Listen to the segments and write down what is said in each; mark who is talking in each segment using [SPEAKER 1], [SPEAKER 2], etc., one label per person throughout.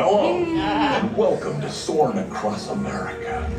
[SPEAKER 1] Hello, and welcome to Soarin Across America.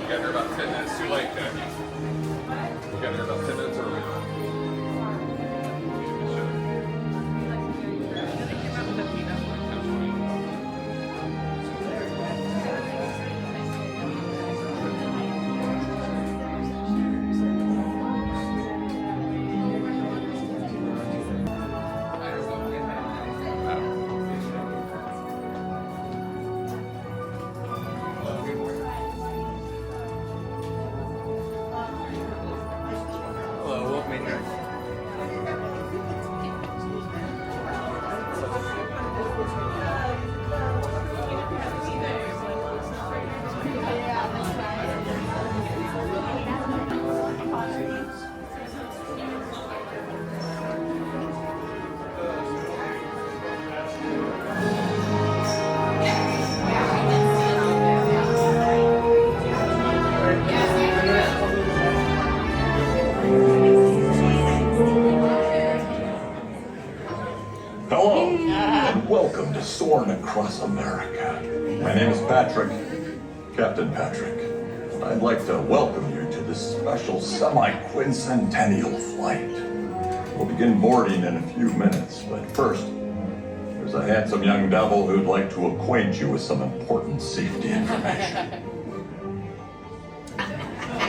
[SPEAKER 2] We got here about 10 minutes too late, Jackie. We got here about 10 minutes early. Hello, welcome in here.
[SPEAKER 1] Hello, and welcome to Soarin Across America. My name is Patrick, Captain Patrick, and I'd like to welcome you to this special semi-quincentennial flight. We'll begin boarding in a few minutes, but first, there's a handsome young devil who'd like to acquaint you with some important safety information.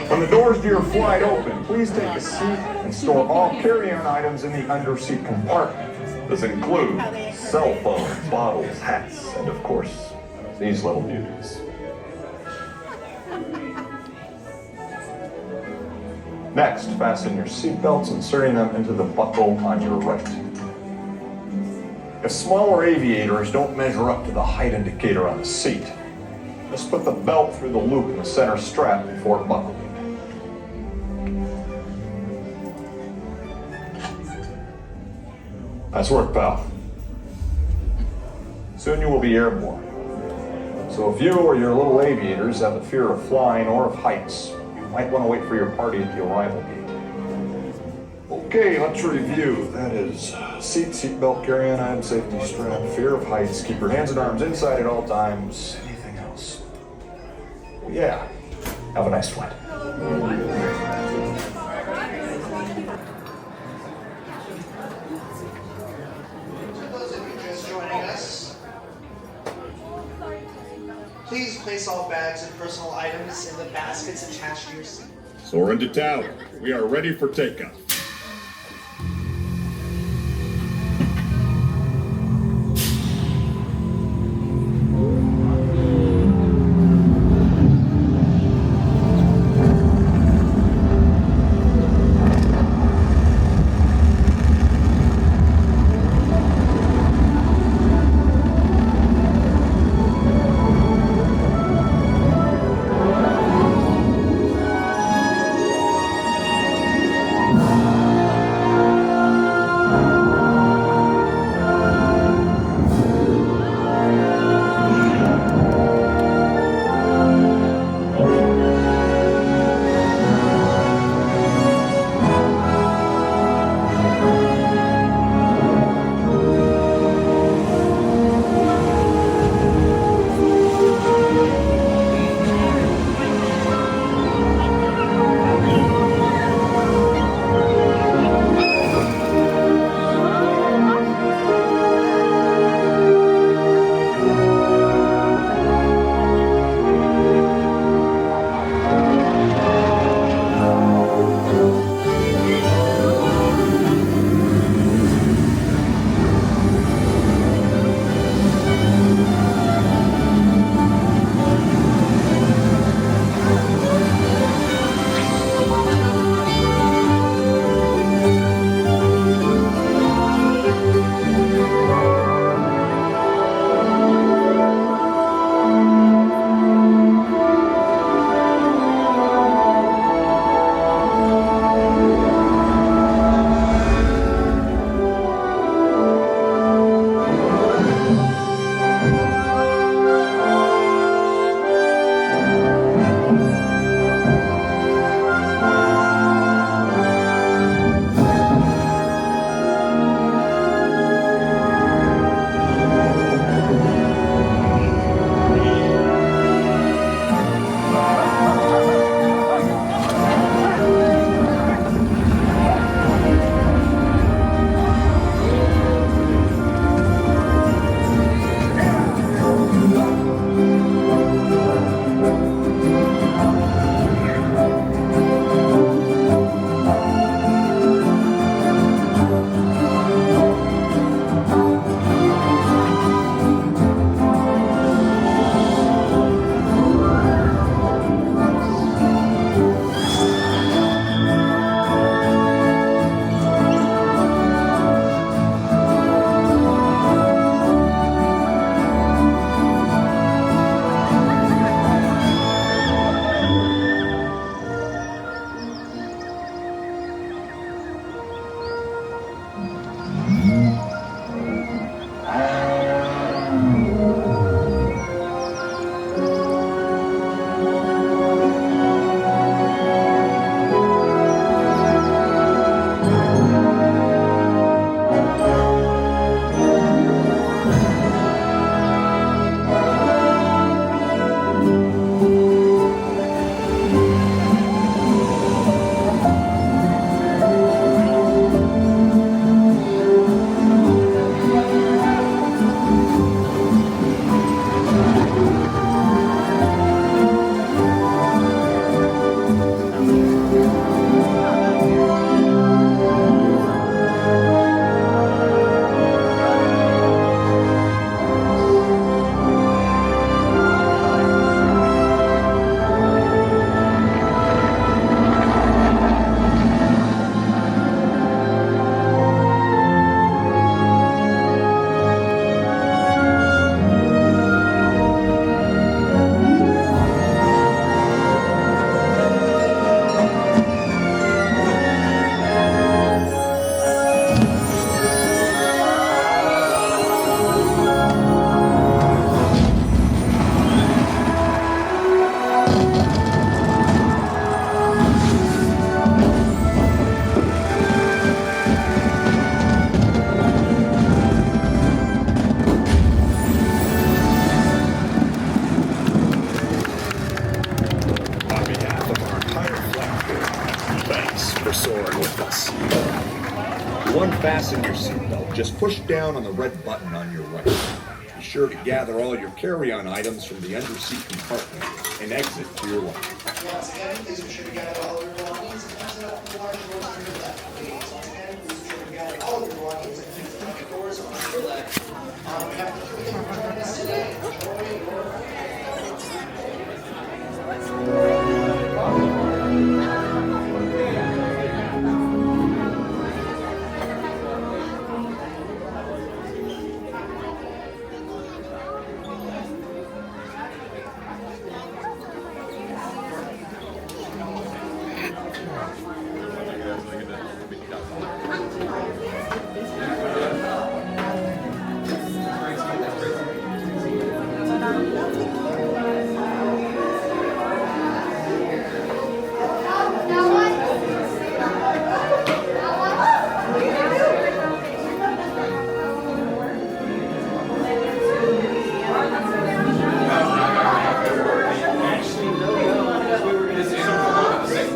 [SPEAKER 3] When the doors to your flight open, please take a seat and store all carry-on items in the underseat compartment. This includes cell phones, bottles, hats, and of course, these little beauties. Next, fasten your seatbelts, inserting them into the buckle on your right. If smaller aviators don't measure up to the height indicator on the seat, just put the belt through the loop in the center strap before buckling. Nice work, pal. Soon you will be airborne. So if you or your little aviators have a fear of flying or of heights, you might want to wait for your party at the arrival gate. Okay, let's review. That is seatbelt, carry-on item, safety strap, fear of heights, keep your hands and arms inside at all times. Anything else? Yeah. Have a nice flight.
[SPEAKER 4] Please place all bags and personal items in the baskets attached to your seat.
[SPEAKER 5] Soarin to tower. We are ready for takeoff.
[SPEAKER 3] Waltz. To unfasten your seatbelt, just push down on the red button on your right. Be sure to gather all your carry-on items from the underseat compartment and exit to your left.
[SPEAKER 4] Once again, please be sure to gather all of your belongings and exit out the large doors on your left. Please, once again, please be sure to gather all of your belongings and exit the doors on your left. We have the three of you joining us today. Enjoy your